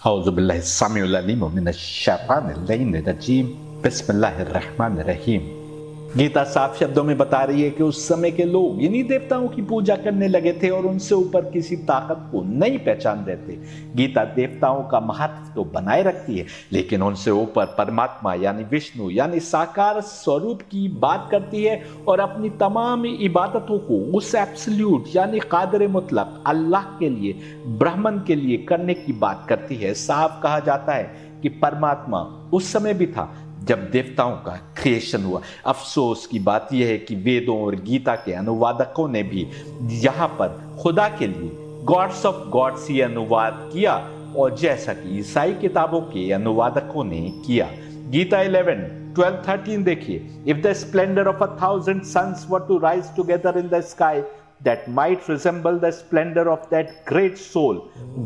औज़ुबिल्लाहिस्समीउल-अलीम बिस्मिल्लाहिर्रहमानिर्रहीम। गीता साफ शब्दों में बता रही है कि उस समय के लोग इन्हीं देवताओं की पूजा करने लगे थे और उनसे ऊपर किसी ताकत को नहीं पहचान रहे थे। गीता देवताओं का महत्व तो बनाए रखती है, लेकिन उनसे ऊपर परमात्मा यानी विष्णु यानी साकार स्वरूप की बात करती है और अपनी तमाम इबादतों को उस एब्सोल्यूट यानी कादिर मुतलक अल्लाह के लिए, ब्राह्मण के लिए करने की बात करती है। साफ कहा जाता है कि परमात्मा उस समय भी था जब देवताओं का क्रिएशन हुआ। अफसोस की बात यह है कि वेदों और गीता के अनुवादकों ने भी यहाँ पर खुदा के लिए गॉड्स ऑफ गॉड्स ही अनुवाद किया, और जैसा कि ईसाई किताबों के अनुवादकों ने किया। गीता 11:12-13 देखिए, if the splendour of 1,000 suns were to rise together in the sky that might resemble the splendor of that great soul,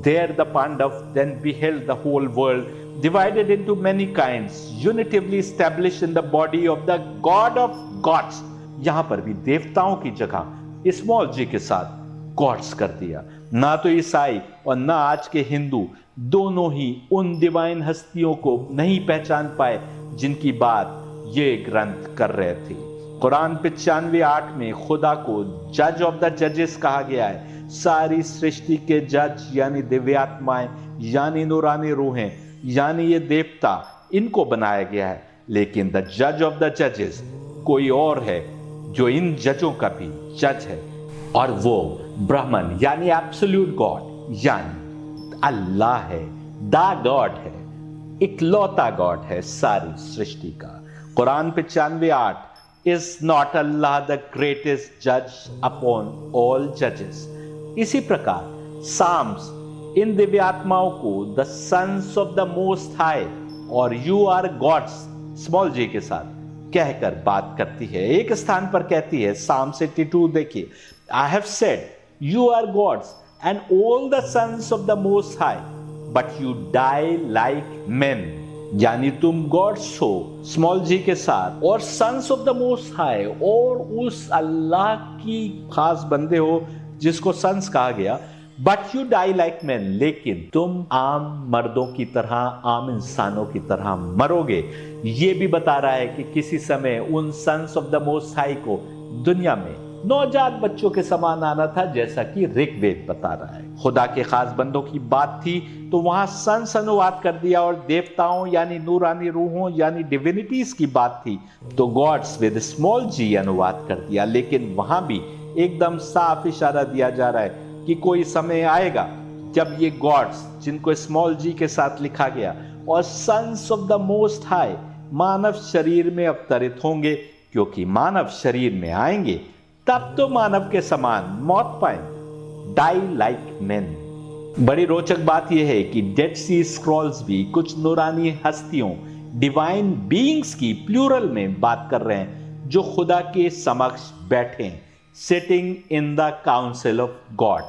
there the Pandav then beheld the whole world divided into many kinds, unitively established in the body of the God of gods। यहां पर भी देवताओं की जगह small g के साथ God's कर दिया। ना तो ईसाई और ना आज के हिंदू दोनों ही उन डिवाइन हस्तियों को नहीं पहचान पाए जिनकी बात ये ग्रंथ कर रहे थे। कुरान 95:8 में खुदा को जज ऑफ द जजेस कहा गया है। सारी सृष्टि के जज यानी दिव्यात्माएं यानी नूरानी रूहें यानी ये देवता, इनको बनाया गया है, लेकिन द जज ऑफ द जजेस कोई और है जो इन जजों का भी जज है, और वो ब्राह्मण यानी एब्सोल्यूट गॉड यानी अल्लाह है, द गॉड है, इकलौता गॉड है सारी सृष्टि का। Quran 95:8 Is not Allah the greatest judge upon all judges? इसी प्रकार साम्स इन दिव्यात्माओं को the sons of the most high और you are gods small g के साथ कहकर बात करती है। एक स्थान पर कहती है, साम 82 देखिए, I have said you are gods and all the sons of the most high but you die like men, यानी तुम गॉड्स हो स्मॉल जी के साथ और sons of the most high और उस अल्लाह की खास बंदे हो जिसको सन्स कहा गया, but you die like man, लेकिन तुम आम मर्दों की तरह, आम इंसानों की तरह मरोगे। ये भी बता रहा है कि किसी समय उन sons of the most high को दुनिया में नवजात बच्चों के समान आना था, जैसा कि ऋग्वेद बता रहा है। खुदा के खास बंदों की बात थी तो वहां सन्स अनुवाद कर दिया, और देवताओं यानी नूरानी रूहों यानी डिविनिटीज की बात थी तो गॉड्स विद स्मॉल जी अनुवाद कर दिया। लेकिन वहां भी एकदम साफ इशारा दिया जा रहा है कि कोई समय आएगा जब ये गॉड्स जिनको स्मॉल जी के साथ लिखा गया और sons of the most high मानव शरीर में अवतरित होंगे, क्योंकि मानव शरीर में आएंगे तब तो मानव के समान मौत पाएंगे, डाई लाइक मेन। बड़ी रोचक बात यह है कि डेड सी स्क्रॉल्स भी कुछ नूरानी हस्तियों डिवाइन बीइंग्स की प्लूरल में बात कर रहे हैं जो खुदा के समक्ष बैठे हैं, sitting in the council of God.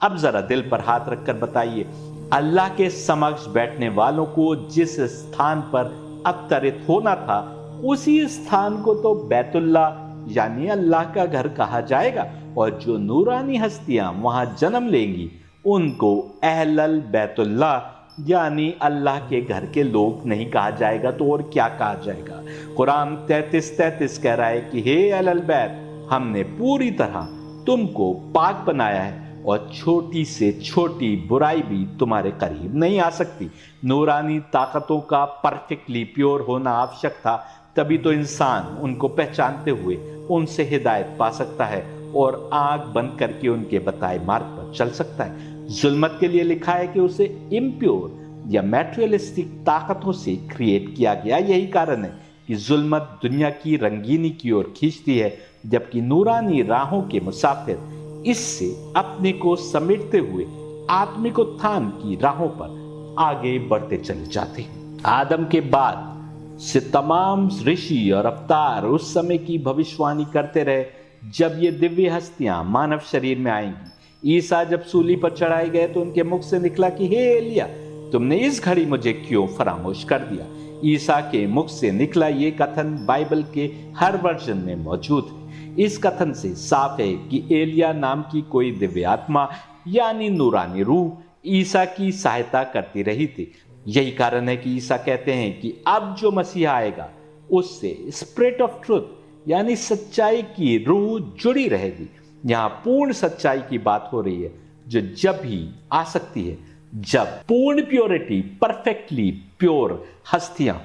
अब जरा दिल पर हाथ रखकर बताइए, अल्लाह के समक्ष बैठने वालों को जिस स्थान पर अवतरित होना था उसी स्थान को तो बैतुल्लाह यानी अल्लाह का घर कहा जाएगा, और जो नूरानी हस्तियां वहां जन्म लेंगी उनको अहलल बैतुल्लाह यानी अल्लाह के घर के लोग नहीं कहा जाएगा, तो और क्या कहा जाएगा। कुरान 33:33 कह रहा है कि हे अहलल बैत, हमने पूरी तरह तुमको पाक बनाया है और छोटी से छोटी बुराई भी तुम्हारे करीब नहीं आ सकती। नूरानी ताकतों का परफेक्टली प्योर होना आवश्यक था, तभी तो इंसान उनको पहचानते हुए उनसे हिदायत पा सकता है और आंख बंद करके उनके बताए मार्ग पर चल सकता है। जुल्मत के लिए लिखा है कि उसे इम्प्योर या मैटेरियलिस्टिक ताकतों से क्रिएट किया गया। यही कारण है कि जुल्मत दुनिया की रंगीनी की ओर खींचती है, जबकि नूरानी राहों के मुसाफिर इससे अपने को समेटते हुए आत्मिक उत्थान की राहों पर आगे बढ़ते चले जाते हैं। आदम के बाद से तमाम ऋषि और अवतार उस समय की भविष्यवाणी करते रहे जब ये दिव्य हस्तियां मानव शरीर में आएंगी। ईसा जब सूली पर चढ़ाए गए तो उनके मुख से निकला कि हे एलिया, तुमने इस घड़ी मुझे क्यों फरामोश कर दिया। ईसा के मुख से निकला ये कथन बाइबल के हर वर्जन में मौजूद है। इस कथन से साफ है कि एलिया नाम की कोई दिव्य आत्मा यानी नूरानी रूह ईसा की सहायता करती रही थी। यही कारण है कि ईसा कहते हैं कि अब जो मसीहा आएगा उससे स्पिरिट ऑफ ट्रुथ यानी सच्चाई की रूह जुड़ी रहेगी। यहां पूर्ण सच्चाई की बात हो रही है जो जब ही आ सकती है जब पूर्ण प्योरिटी, परफेक्टली प्योर हस्तियां।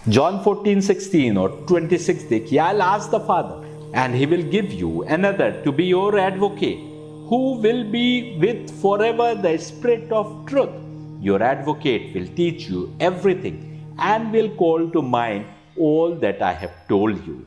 जॉन 14:16 और 26 देखिए, I'll ask the Father and he will give you another to be your advocate, who will be with forever the Spirit of truth. Your advocate will teach you everything and will call to mind all that I have told you.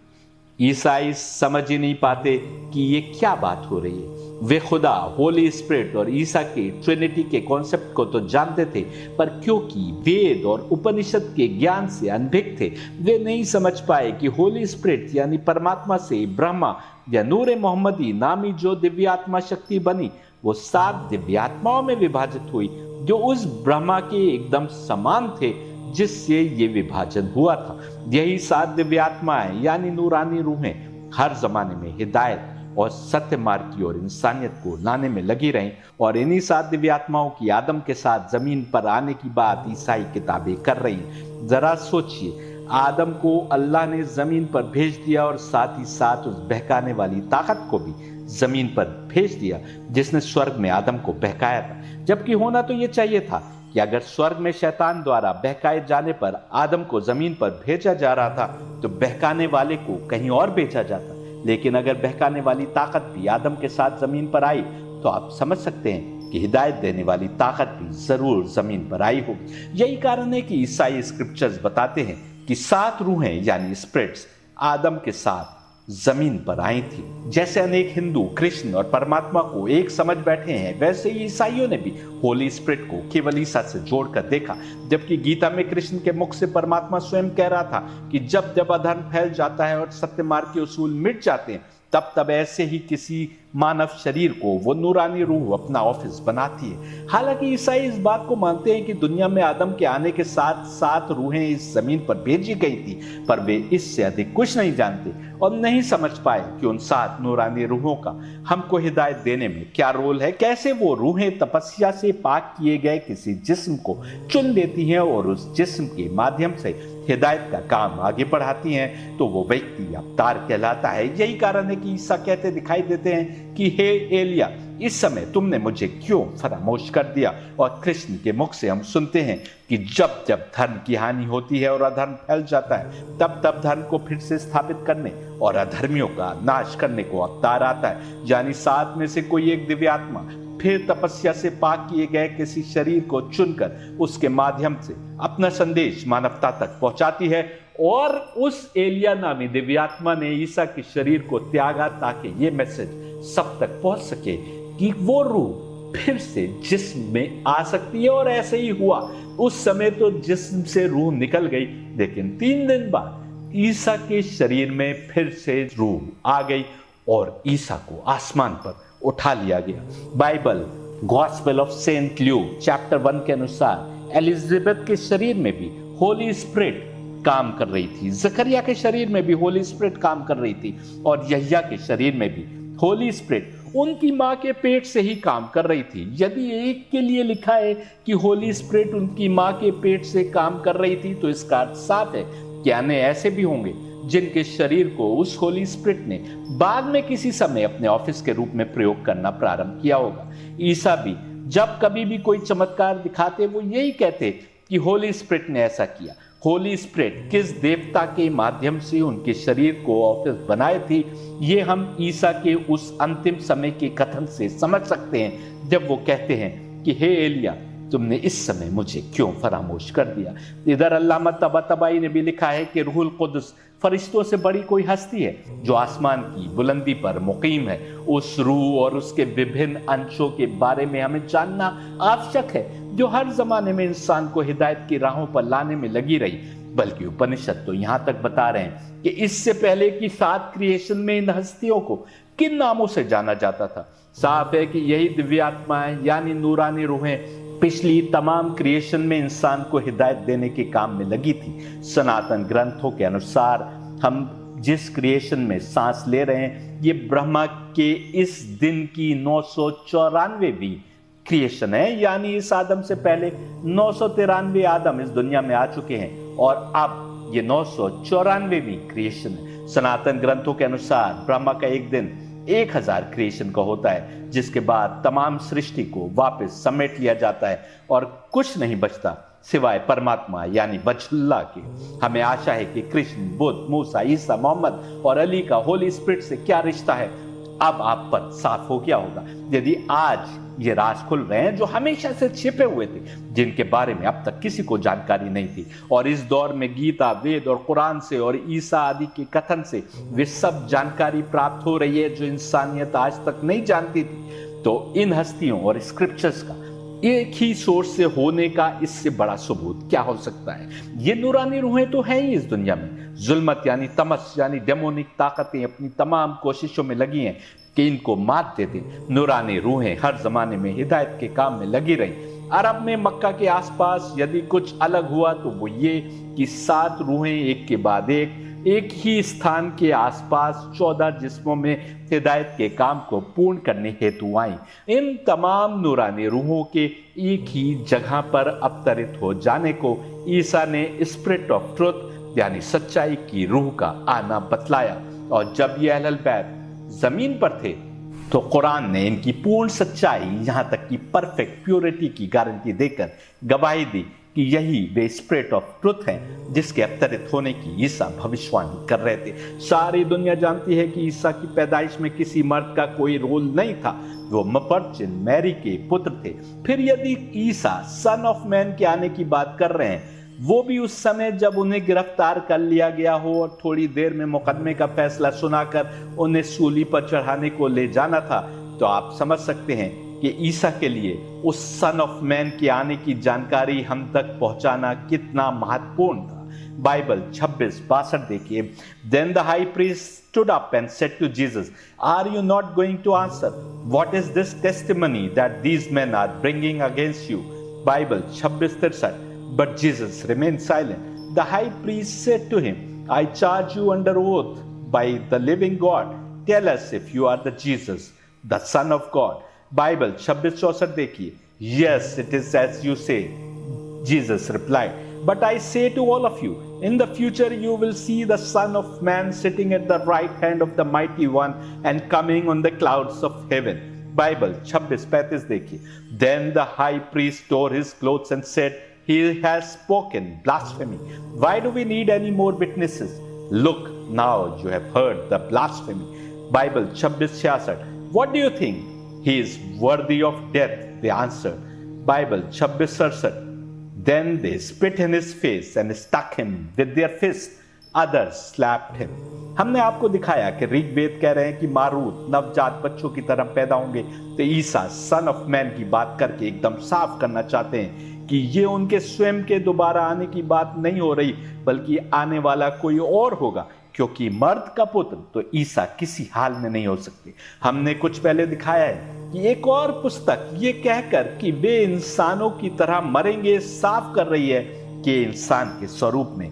ईसाई समझ ही नहीं पाते कि ये क्या बात हो रही है। वे खुदा, होली स्पिरिट और ईसा के ट्रिनिटी के कॉन्सेप्ट को तो जानते थे, पर क्योंकि वेद और उपनिषद के ज्ञान से अनभिज्ञ थे, वे नहीं समझ पाए कि होली स्पिरिट यानी परमात्मा से ब्रह्मा या नूर मोहम्मदी नामी जो दिव्यात्मा शक्ति बनी, वो 7 दिव्यात्माओं में विभाजित हुई जो उस ब्रह्मा के एकदम समान थे जिससे ये विभाजन हुआ था। यही 7 दिव्यात्माएं यानी नूरानी रूहें हर जमाने में हिदायत और सत्य मार्ग की ओर इंसानियत को लाने में लगी रहीं, और इन्हीं 7 दिव्यात्माओं की आदम के साथ जमीन पर आने की बात ईसाई किताबें कर रही हैं। जरा सोचिए, आदम को अल्लाह ने जमीन पर भेज दिया और साथ ही साथ उस बहकाने वाली ताकत को भी जमीन पर भेज दिया जिसने स्वर्ग में आदम को बहकाया था। जबकि होना तो यह चाहिए था कि अगर स्वर्ग में शैतान द्वारा बहकाए जाने पर आदम को जमीन पर भेजा जा रहा था तो बहकाने वाले को कहीं और भेजा जाता। लेकिन अगर बहकाने वाली ताकत भी आदम के साथ जमीन पर आई तो आप समझ सकते हैं कि हिदायत देने वाली ताकत भी जरूर जमीन पर आई होगी। यही कारण है कि ईसाई स्क्रिप्चर्स बताते हैं कि 7 रूहें यानी स्पिरिट्स आदम के साथ जमीन पर आई थी। जैसे अनेक हिंदू, कृष्ण और परमात्मा को एक समझ बैठे हैं, वैसे ही ईसाइयों ने भी होली स्पिरिट को केवल ईसा से जोड़कर देखा। जबकि गीता में कृष्ण के मुख से परमात्मा स्वयं कह रहा था कि जब जब अधर्म फैल जाता है और सत्य मार्ग के उसूल मिट जाते हैं, तब तब ऐसे ही किसी मानव शरीर को वो नूरानी रूह अपना ऑफिस बनाती है। हालांकि ईसाई इस बात को मानते हैं कि दुनिया में आदम के आने के साथ 7 रूहें इस जमीन पर भेजी गई थी, पर वे इससे अधिक कुछ नहीं जानते और नहीं समझ पाए कि उन 7 नूरानी रूहों का हमको हिदायत देने में क्या रोल है, कैसे वो रूहें तपस्या से पाक किए गए किसी जिस्म को चुन लेती हैं और उस जिस्म के माध्यम से हिदायत का काम आगे बढ़ाती हैं, तो वो व्यक्ति अवतार कहलाता है। यही कारण है कि ईसा कहते दिखाई देते हैं कि हे एलिया, इस समय तुमने मुझे क्यों फरामोश कर दिया। और कृष्ण के मुख से हम सुनते हैं कि जब जब धर्म की हानि होती है और अधर्म फैल जाता है, तब तब धर्म को फिर से स्थापित करने और अधर्मियों का नाश करने को अवतार आता है। यानी 7 में से कोई एक दिव्यात्मा फिर तपस्या से पाक किए गए किसी शरीर को चुनकर उसके माध्यम से अपना संदेश मानवता तक पहुंचाती है, और उस एलिया नामी दिव्यात्मा ने ईसा के शरीर को त्यागा ताकि ये मैसेज सब तक पहुंच सके कि वो रूह फिर से जिस्म में आ सकती है। और ऐसे ही हुआ। उस समय तो जिस्म से रूह निकल गई, लेकिन 3 दिन बाद ईसा के शरीर में फिर से रूह आ गई और ईसा को आसमान पर उठा लिया गया। Bible gospel of Saint Luke chapter 1 के अनुसार एलिजाबेथ के शरीर में भी होली स्पिरिट काम कर रही थी, जकरिया के शरीर में भी होली स्पिरिट काम कर रही थी, और यहिया के शरीर में भी होली स्पिरिट उनकी मां के पेट से ही काम कर रही थी। यदि एक के लिए लिखा है कि होली स्पिरिट उनकी मां के पेट से काम कर रही थी, तो इसका अर्थ साफ है कि अन्य ऐसे भी होंगे जिनके शरीर को उस होली स्पिरिट ने बाद में किसी समय अपने ऑफिस के रूप में प्रयोग करना प्रारंभ किया होगा। ईसा भी जब कभी भी कोई चमत्कार दिखाते, वो यही कहते कि होली स्पिरिट ने ऐसा किया। होली स्पिरिट किस देवता के माध्यम से उनके शरीर को ऑफिस बनाए थी, ये हम ईसा के उस अंतिम समय के कथन से समझ सकते हैं, जब वो कहते हैं कि हे एलिया, तुमने इस समय मुझे क्यों फरामोश कर दिया। इधर अल्लामा तबातबाई ने भी लिखा है कि रूहुल कुद्स फरिश्तों से बड़ी कोई हस्ती है जो आसमान की बुलंदी पर मुकीम है। उस रूह और उसके विभिन्न अंशों के बारे में हमें जानना आवश्यक है, जो हर जमाने में इंसान को हिदायत की राहों पर लाने में लगी रही। बल्कि उपनिषद तो यहां तक बता रहे हैं कि इससे पहले की 7 क्रिएशन में इन हस्तियों को किन नामों से जाना जाता था। साफ है कि यही दिव्यात्माएं यानी नूरानी रूहें पिछली तमाम क्रिएशन में इंसान को हिदायत देने के काम में लगी थी। सनातन ग्रंथों के अनुसार हम जिस क्रिएशन में सांस ले रहे हैं, ये ब्रह्मा के इस दिन की 994वीं क्रिएशन है, यानी इस आदम से पहले 993 आदम इस दुनिया में आ चुके हैं और अब ये 994वीं क्रिएशन है। सनातन ग्रंथों के अनुसार ब्रह्मा का एक दिन 1000 क्रिएशन का होता है, जिसके बाद तमाम सृष्टि को वापस समेट लिया जाता है और कुछ नहीं बचता सिवाय परमात्मा यानी वजहुल्लाह के। हमें आशा है कि कृष्ण, बुद्ध, मूसा, ईसा, मोहम्मद और अली का होली स्पिरिट से क्या रिश्ता है अब आप पर साफ हो गया होगा। यदि आज ये राज खुल रहे हैं जो हमेशा से छिपे हुए थे, जिनके बारे में अब तक किसी को जानकारी नहीं थी, और इस दौर में गीता, वेद और कुरान से और ईसा आदि के कथन से वे सब जानकारी प्राप्त हो रही है जो इंसानियत आज तक नहीं जानती थी, तो इन हस्तियों और स्क्रिप्चर्स का एक ही सोर्स से होने का इससे बड़ा सबूत क्या हो सकता है। ये नूरानी रूहें तो हैं ही इस दुनिया में। जुल्मत यानी तमस यानी डेमोनिक ताकतें अपनी तमाम कोशिशों में लगी हैं कि इनको मात दे दें। नूरानी रूहें हर जमाने में हिदायत के काम में लगी रही। अरब में मक्का के आसपास यदि कुछ अलग हुआ तो वो ये कि 7 रूहें एक के बाद एक ही स्थान के आसपास 14 जिस्मों में हिदायत के काम को पूर्ण करने हेतु आई। इन तमाम नूरानी रूहों के एक ही जगह पर अवतरित हो जाने को ईसा ने स्पिरिट ऑफ ट्रुथ यानी सच्चाई की रूह का आना बतलाया। और जब ये अहलल बैत जमीन पर थे तो कुरान ने इनकी पूर्ण सच्चाई यहां तक कि परफेक्ट प्योरिटी की गारंटी देकर गवाही दी कि यही वे स्पिरिट ऑफ ट्रुथ हैं जिसके अवतरित होने की ईसा भविष्यवाणी कर रहे थे। सारी दुनिया जानती है कि ईसा की पैदाइश में किसी मर्द का कोई रोल नहीं था, वो मपर्चिन मैरी के पुत्र थे। फिर यदि ईसा सन ऑफ मैन के आने की बात कर रहे हैं, वो भी उस समय जब उन्हें गिरफ्तार कर लिया गया हो और थोड़ी देर में मुकदमे का फैसला सुनाकर उन्हें सूली पर चढ़ाने को ले जाना था, तो आप समझ सकते हैं कि ईसा के लिए उस सन ऑफ मैन के आने की जानकारी हम तक पहुंचाना कितना महत्वपूर्ण था। बाइबल 26:62 देखिए। Then the high priest stood up and said to Jesus, "Are you not going to answer? What is this testimony that these men are bringing against you?" Bible 26:63। But Jesus remained silent. The high priest said to him, "I charge you under oath by the living God. Tell us if you are the Jesus, the Son of God." Bible 26:64 देखिए। Yes, it is as you say, Jesus replied. But I say to all of you, in the future you will see the Son of Man sitting at the right hand of the Mighty One and coming on the clouds of heaven. Bible 26:35 देखिए। Then the high priest tore his clothes and said, "He has spoken blasphemy. Why do we need any more witnesses? Look, now you have heard the blasphemy." Bible 26:66। What do you think? He is worthy of death, they answered. Bible 26:67। Then they spit in his face and struck him with their fists. Others slapped him. हमने आपको दिखाया कि ऋग्वेद कह रहे हैं कि Marut नवजात बच्चों की तरह पैदा होंगे, तो ईसा सन ऑफ मैन की बात करके एकदम साफ करना चाहते हैं कि ये उनके स्वयं के दोबारा आने की बात नहीं हो रही, बल्कि आने वाला कोई और होगा, क्योंकि मर्द का पुत्र तो ईसा किसी हाल में नहीं हो सकते। हमने कुछ पहले दिखाया है कि एक और पुस्तक ये कहकर कि वे इंसानों की तरह मरेंगे साफ कर रही है कि इंसान के स्वरूप में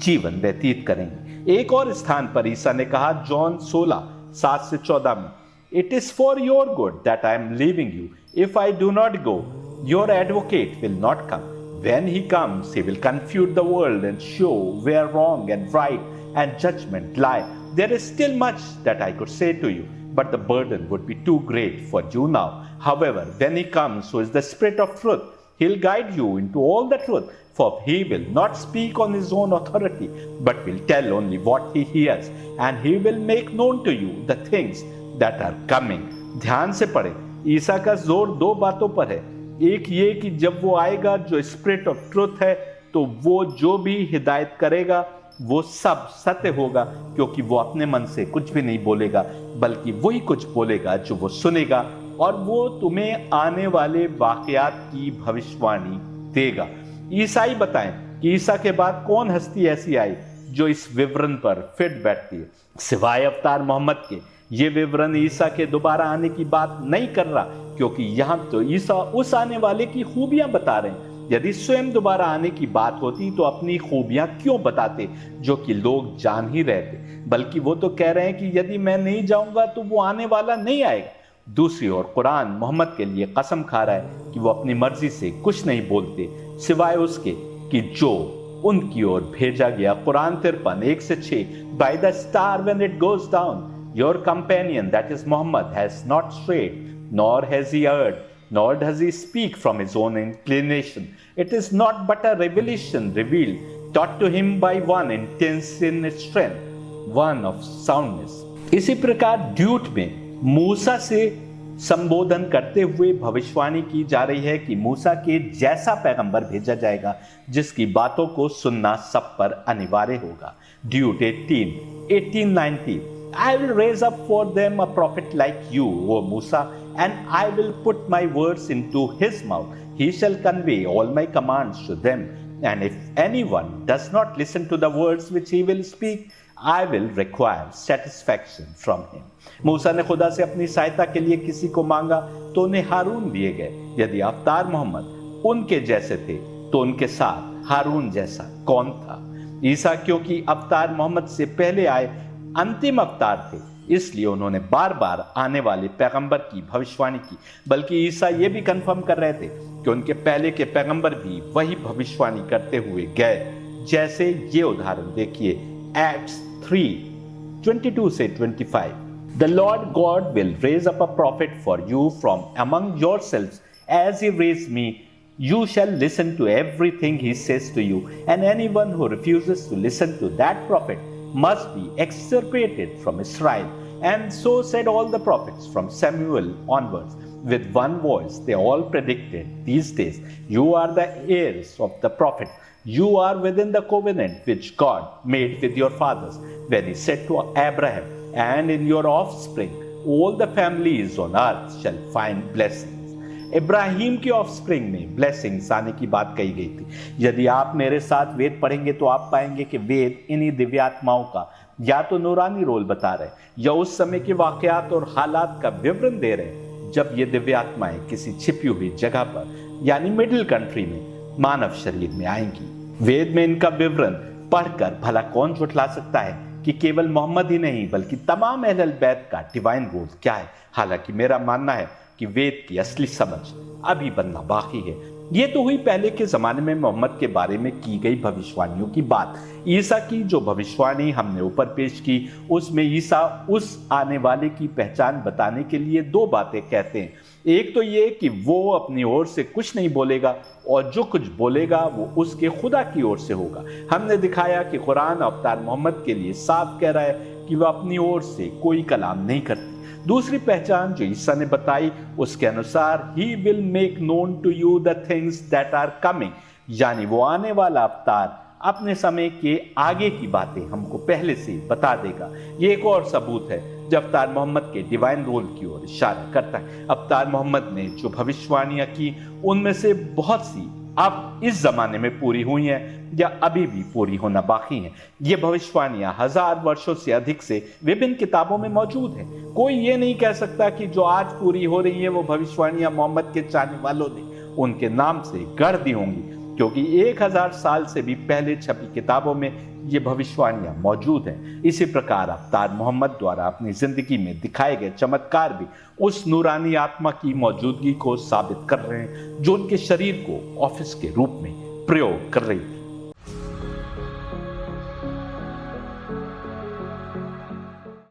जीवन व्यतीत करेंगे। एक और स्थान पर ईसा ने कहा, जॉन 16:7-14 में, "It is for your good that I am leaving you. If I do not go, your advocate will not come. When he comes, he will confute the world and show where wrong and right and judgment lie. There is still much that I could say to you, but the burden would be too great for you now. However, when he comes, who is the Spirit of truth, he'll guide you into all the truth, for he will not speak on his own authority, but will tell only what he hears, and he will make known to you the things that are coming." ध्यान से पढ़ें, ईसा का जोर 2 बातों पर है। एक ये कि जब वो आएगा जो स्पिरिट ऑफ ट्रुथ है, तो वो जो भी हिदायत करेगा वो सब सत्य होगा, क्योंकि वो अपने मन से कुछ भी नहीं बोलेगा, बल्कि वही कुछ बोलेगा जो वो सुनेगा, और वो तुम्हें आने वाले वाकयात की भविष्यवाणी देगा। ईसाई बताएं कि ईसा के बाद कौन हस्ती ऐसी आई जो इस विवरण पर फिट बैठती है सिवाय अवतार मोहम्मद के। ये विवरण ईसा के दोबारा आने की बात नहीं कर रहा, क्योंकि यहां तो ईसा उस आने वाले की खूबियां बता रहे हैं। यदि स्वयं दोबारा आने की बात होती तो अपनी खूबियां क्यों बताते जो कि लोग जान ही रहे थे, बल्कि वो तो कह रहे हैं कि यदि मैं नहीं जाऊंगा तो वो आने वाला नहीं आएगा। दूसरी ओर कुरान मोहम्मद के लिए कसम खा रहा है कि वो अपनी मर्जी से कुछ नहीं बोलते सिवाय उसके कि जो उनकी ओर भेजा गया। कुरान 53 1 से 6 by the star when it goes down your companion that is Muhammad has not strayed nor has he erred nor does he speak from his own inclination. It is not but a revelation revealed taught to him by one intense in strength, one of soundness. इसी प्रकार duet में मूसा से संबोधन करते हुए भविष्यवाणी की जा रही है कि मूसा के जैसा पैगंबर भेजा जाएगा जिसकी बातों को सुनना सब पर अनिवार्य होगा। Duet 18:19 I will raise up for them a prophet like you, O Musa, and I will put my words into his mouth. He shall convey all my commands to them. And if anyone does not listen to the words which he will speak, I will require satisfaction from him. मूसा ने खुदा से अपनी सहायता के लिए किसी को मांगा तो उन्हें हारून दिए गए। यदि अवतार मोहम्मद उनके जैसे थे तो उनके साथ हारून जैसा कौन था? ईसा क्योंकि अवतार मोहम्मद से पहले आए अंतिम अवतार थे, इसलिए उन्होंने बार बार आने वाले पैगंबर की भविष्यवाणी की। बल्कि ईसा ये भी कंफर्म कर रहे थे कि उनके पहले के पैगंबर भी वही भविष्यवाणी करते हुए गए। जैसे ये उदाहरण देखिए, एक्ट्स 3:22 से 25। The Lord God will raise up a prophet for you from among yourselves as he raised me. You shall listen to everything he says to you, and anyone who refuses to listen to that prophet must be extirpated from Israel. And so said all the prophets from Samuel onwards. With one voice they all predicted these days, you are the heirs of the prophet. You are within the covenant which God made with your fathers when he said to Abraham, and in your offspring all the families on earth shall find blessings. Ibrahim की offspring में blessings आने की बात कही गई थी। यदि आप मेरे साथ वेद पढ़ेंगे तो आप पाएंगे कि वेद इन्हीं दिव्यात्माओं का या तो नूरानी रोल बता रहे या उस समय के वाकयात और हालात का विवरण दे रहे जब ये दिव्यात्माएं किसी छिपी हुई जगह पर यानी मिडिल कंट्री में मानव शरीर में आएंगी। वेद में इनका विवरण पढ़कर भला कौन झुठला सकता है कि केवल मोहम्मद ही नहीं बल्कि तमाम अहले बैत का डिवाइन रोल क्या है? हालांकि मेरा मानना है कि वेद की असली समझ अभी बनना बाकी है। ये तो हुई पहले के जमाने में मोहम्मद के बारे में की गई भविष्यवाणियों की बात। ईसा की जो भविष्यवाणी हमने ऊपर पेश की उसमें ईसा उस आने वाले की पहचान बताने के लिए दो बातें कहते हैं। एक तो ये कि वो अपनी ओर से कुछ नहीं बोलेगा और जो कुछ बोलेगा वो उसके खुदा की ओर से होगा। हमने दिखाया कि कुरान अवतार मोहम्मद के लिए साफ कह रहा है कि वह अपनी ओर से कोई कलाम नहीं करती। दूसरी पहचान जो ईसा ने बताई उसके अनुसार he will make known to you the things that are coming, यानी वो आने वाला अवतार अपने समय के आगे की बातें हमको पहले से बता देगा। ये एक और सबूत है जो अवतार मोहम्मद के डिवाइन रोल की ओर इशारा करता है। अवतार मोहम्मद ने जो भविष्यवाणियां की उनमें से बहुत सी अब इस जमाने में पूरी हुई हैं या अभी भी पूरी होना बाकी हैं। ये भविष्यवाणियां 1000 वर्षों से अधिक से विभिन्न किताबों में मौजूद हैं। कोई ये नहीं कह सकता कि जो आज पूरी हो रही है वो भविष्यवाणियां मोहम्मद के चाहने वालों ने उनके नाम से गढ़ दी होंगी, क्योंकि 1000 साल से भी पहले छपी किताबों में ये भविष्यवाणियां मौजूद हैं। इसी प्रकार अवतार मोहम्मद द्वारा अपनी जिंदगी में दिखाए गए चमत्कार भी उस नूरानी आत्मा की मौजूदगी को साबित कर रहे हैं जो उनके शरीर को ऑफिस के रूप में प्रयोग कर रही है।